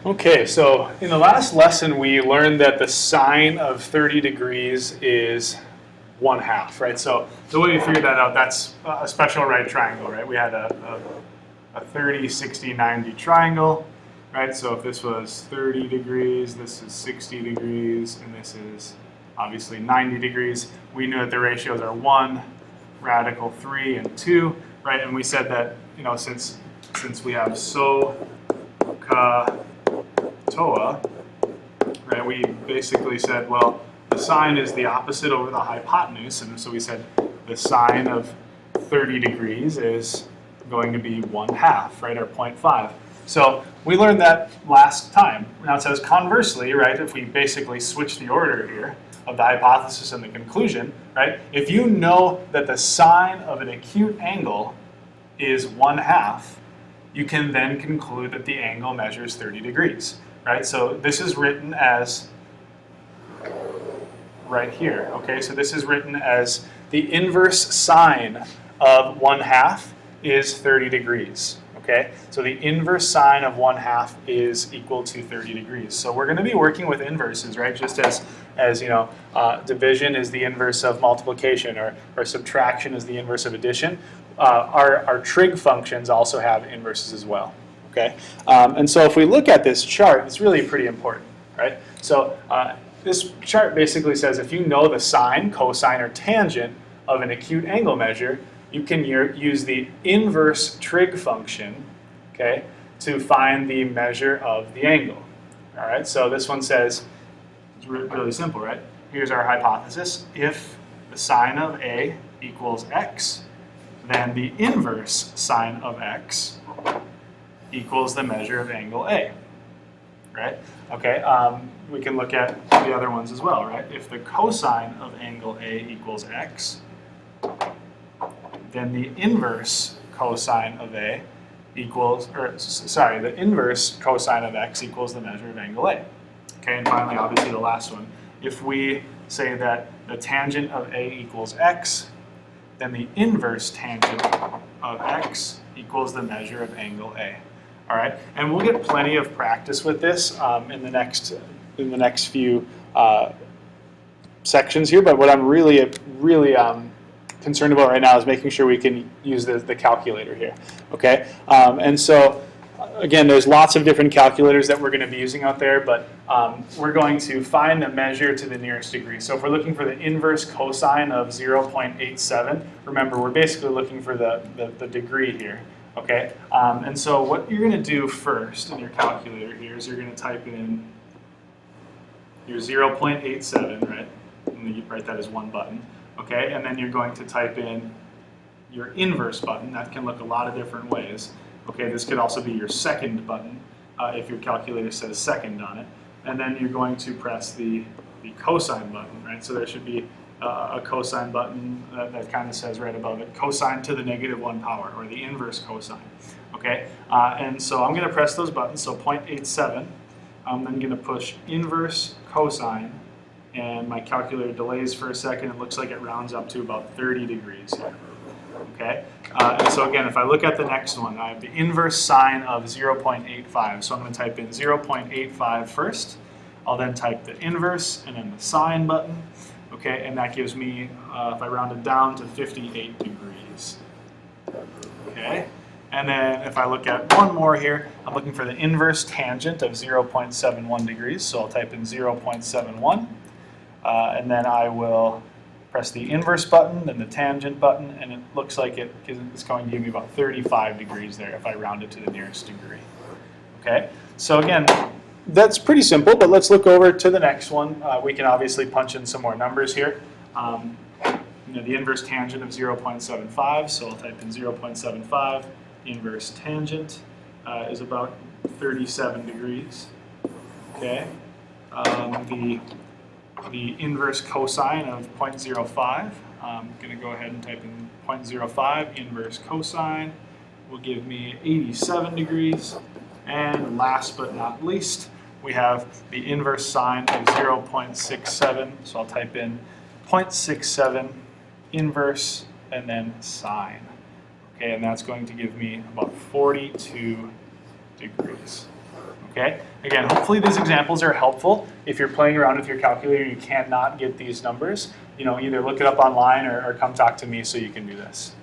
Okay, so in the last lesson we learned that the sine of 30 degrees is 1/2, right? So the way we figured that out, that's a special right triangle, right? We had a 30, 60, 90 triangle, right? So if this was 30 degrees, this is 60 degrees, and this is obviously 90 degrees, we knew that the ratios are 1, radical 3, and 2, right? And we said that, you know, since we have TOA, right, we basically said, well, the sine is the opposite over the hypotenuse, and so we said the sine of 30 degrees is going to be 1/2, right, or 0.5. So we learned that last time. Now it says conversely, right, if we basically switch the order here of the hypothesis and the conclusion, right, if you know that the sine of an acute angle is 1/2, you can then conclude that the angle measures 30 degrees, right? So this is written as right here, okay? So this is written as the inverse sine of 1/2 is 30 degrees, okay? So the inverse sine of 1/2 is equal to 30 degrees. So we're going to be working with inverses, right? Just as you know, division is the inverse of multiplication, or subtraction is the inverse of addition. Our trig functions also have inverses as well, okay? And so if we look at this chart, it's really pretty important, right? So this chart basically says if you know the sine, cosine, or tangent of an acute angle measure, you can use the inverse trig function, okay, to find the measure of the angle. All right, so this one says, it's really simple, right? Here's our hypothesis. If the sine of A equals x, then the inverse sine of x equals the measure of angle A, right? Okay, we can look at the other ones as well, right? If the cosine of angle A equals x, then the inverse cosine of A equals, the inverse cosine of x equals the measure of angle A. Okay, and finally, obviously the last one. If we say that the tangent of A equals x, then the inverse tangent of x equals the measure of angle A. All right, and we'll get plenty of practice with this in the next few sections here. But what I'm really concerned about right now is making sure we can use the calculator here. Okay, and so again, there's lots of different calculators that we're going to be using out there, but we're going to find the measure to the nearest degree. So if we're looking for the inverse cosine of 0.87, remember we're basically looking for the degree here. Okay, and so what you're going to do first in your calculator here is you're going to type in your 0.87, right? And you write that as one button. Okay, and then you're going to type in your inverse button. That can look a lot of different ways. Okay, this could also be your second button if your calculator says second on it. And then you're going to press the cosine button, right? So there should be a cosine button that kind of says right above it, cosine to the -1 power, or the inverse cosine. Okay, and so I'm going to press those buttons, so 0.87. I'm then going to push inverse cosine, and my calculator delays for a second. It looks like it rounds up to about 30 degrees here. Okay, and so again, if I look at the next one, I have the inverse sine of 0.85. So I'm going to type in 0.85 first. I'll then type the inverse and then the sine button. Okay, and that gives me, if I round it down, to 58 degrees. Okay, and then if I look at one more here, I'm looking for the inverse tangent of 0.71 degrees. So I'll type in 0.71, and then I will press the inverse button, then the tangent button, and it looks like it's going to give me about 35 degrees there if I round it to the nearest degree. Okay, so again, that's pretty simple, but let's look over to the next one. We can obviously punch in some more numbers here. The inverse tangent of 0.75, so I'll type in 0.75. Inverse tangent is about 37 degrees. Okay, the inverse cosine of 0.05. I'm going to go ahead and type in 0.05. Inverse cosine will give me 87 degrees. And last but not least, we have the inverse sine of 0.67. So I'll type in 0.67 inverse and then sine. Okay, and that's going to give me about 42 degrees. Okay? Again, hopefully these examples are helpful. If you're playing around with your calculator and you cannot get these numbers, either look it up online or come talk to me so you can do this.